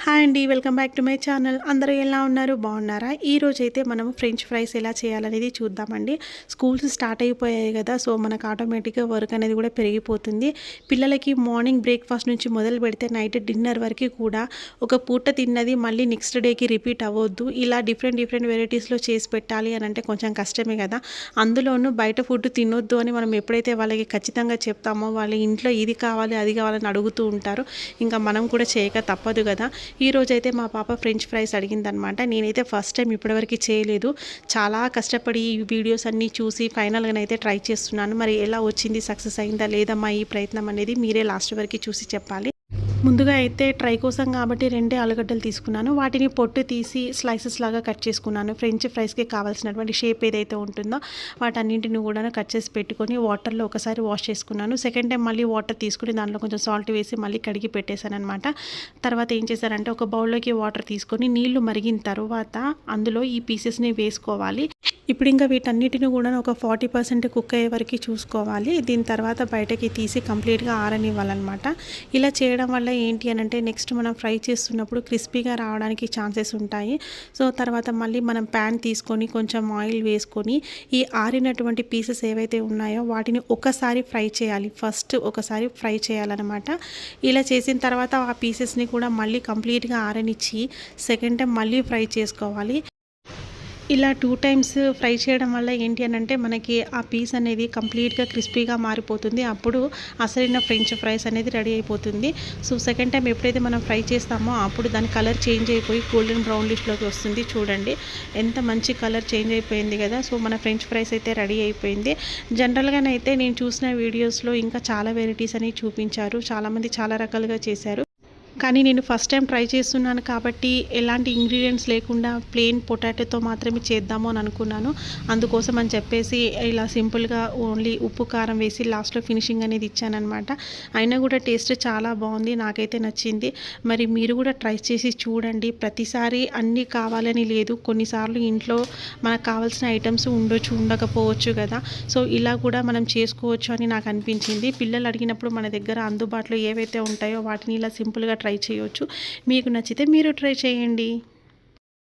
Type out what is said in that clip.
Hi అండి, welcome back to my channel. అందరూ ఎలా ఉన్నారు? బాగున్నారా? ఈరోజైతే మనం ఫ్రెంచ్ ఫ్రైస్ ఎలా చేయాలనేది చూద్దామండి. స్కూల్స్ స్టార్ట్ అయిపోయాయి కదా, సో మనకు ఆటోమేటిక్గా వర్క్ అనేది కూడా పెరిగిపోతుంది. పిల్లలకి మార్నింగ్ బ్రేక్ఫాస్ట్ నుంచి మొదలు పెడితే నైట్ డిన్నర్ వరకు కూడా ఒక పూట తిన్నది మళ్ళీ నెక్స్ట్ డేకి రిపీట్ అవ్వద్దు. ఇలా డిఫరెంట్ వెరైటీస్లో చేసి పెట్టాలి అని అంటే కొంచెం కష్టమే కదా. అందులోనూ బయట ఫుడ్ తినొద్దు అని మనం ఎప్పుడైతే వాళ్ళకి ఖచ్చితంగా చెప్తామో వాళ్ళ ఇంట్లో ఇది కావాలి అది కావాలని అడుగుతూ ఉంటారు. ఇంకా మనం కూడా చేయక తప్పదు కదా. ఈరోజైతే మా పాప ఫ్రెంచ్ ఫ్రైస్ అడిగిందనమాట. నేనైతే ఫస్ట్ టైం ఇప్పటివరకు చేయలేదు. చాలా కష్టపడి ఈ వీడియోస్ అన్నీ చూసి ఫైనల్గానైతే ట్రై చేస్తున్నాను. మరి ఎలా వచ్చింది, సక్సెస్ అయిందా లేదమ్మా ఈ ప్రయత్నం అనేది మీరే లాస్ట్ వరకు చూసి చెప్పాలి. ముందుగా అయితే ట్రై కోసం కాబట్టి 2 ఆలుగడ్డలు తీసుకున్నాను. వాటిని పొట్టు తీసి స్లైసెస్ లాగా కట్ చేసుకున్నాను. ఫ్రెంచ్ ఫ్రైస్కి కావాల్సినటువంటి షేప్ ఏదైతే ఉంటుందో వాటన్నింటిని కూడా కట్ చేసి పెట్టుకొని వాటర్లో ఒకసారి వాష్ చేసుకున్నాను. సెకండ్ టైం మళ్ళీ వాటర్ తీసుకుని దాంట్లో కొంచెం సాల్ట్ వేసి మళ్ళీ కడిగి పెట్టేశాను అనమాట. తర్వాత ఏం చేశానంటే ఒక బౌల్లోకి వాటర్ తీసుకొని నీళ్లు మరిగిన తర్వాత అందులో ఈ పీసెస్ని వేసుకోవాలి. ఇప్పుడు ఇంకా వీటన్నిటిని కూడా ఒక 40% కుక్ అయ్యే వరకు చూసుకోవాలి. దీని తర్వాత బయటకి తీసి కంప్లీట్గా ఆరనివ్వాలన్నమాట. ఇలా చేయడం వల్ల ఏంటి అని అంటే నెక్స్ట్ మనం ఫ్రై చేస్తున్నప్పుడు క్రిస్పీగా రావడానికి ఛాన్సెస్ ఉంటాయి. సో తర్వాత మళ్ళీ మనం ప్యాన్ తీసుకొని కొంచెం ఆయిల్ వేసుకొని ఈ ఆరినటువంటి పీసెస్ ఏవైతే ఉన్నాయో వాటిని ఒకసారి ఫ్రై చేయాలి. ఫస్ట్ ఒకసారి ఫ్రై చేయాలన్నమాట. ఇలా చేసిన తర్వాత ఆ పీసెస్ని కూడా మళ్ళీ కంప్లీట్గా ఆరనిచ్చి సెకండ్ టైం మళ్ళీ ఫ్రై చేసుకోవాలి. ఇలా 2 టైమ్స్ ఫ్రై చేయడం వల్ల ఏంటి అని అంటే మనకి ఆ పీస్ అనేది కంప్లీట్గా క్రిస్పీగా మారిపోతుంది. అప్పుడు అసలైన ఫ్రెంచ్ ఫ్రైస్ అనేది రెడీ అయిపోతుంది. సో సెకండ్ టైం ఎప్పుడైతే మనం ఫ్రై చేస్తామో అప్పుడు దాని కలర్ చేంజ్ అయిపోయి గోల్డెన్ బ్రౌనిష్లోకి వస్తుంది. చూడండి ఎంత మంచి కలర్ చేంజ్ అయిపోయింది కదా. సో మన ఫ్రెంచ్ ఫ్రైస్ అయితే రెడీ అయిపోయింది. జనరల్గానైతే నేను చూసిన వీడియోస్లో ఇంకా చాలా వెరైటీస్ అనేవి చూపించారు. చాలామంది చాలా రకాలుగా చేశారు. కానీ నేను ఫస్ట్ టైం ట్రై చేస్తున్నాను కాబట్టి ఎలాంటి ఇంగ్రీడియంట్స్ లేకుండా ప్లెయిన్ పొటాటోతో మాత్రమే చేద్దాము అని అనుకున్నాను. అందుకోసం అని చెప్పేసి ఇలా సింపుల్గా ఓన్లీ ఉప్పు కారం వేసి లాస్ట్లో ఫినిషింగ్ అనేది ఇచ్చానమాట. అయినా కూడా టేస్ట్ చాలా బాగుంది, నాకైతే నచ్చింది. మరి మీరు కూడా ట్రై చేసి చూడండి. ప్రతిసారి అన్నీ కావాలని లేదు, కొన్నిసార్లు ఇంట్లో మనకు కావాల్సిన ఐటమ్స్ ఉండొచ్చు ఉండకపోవచ్చు కదా. సో ఇలా కూడా మనం చేసుకోవచ్చు అని నాకు అనిపించింది. పిల్లలు అడిగినప్పుడు మన దగ్గర అందుబాటులో ఏవైతే ఉంటాయో వాటిని ఇలా సింపుల్గా ట్రై చేయొచ్చు. మీకు నచ్చితే మీరు ట్రై చేయండి.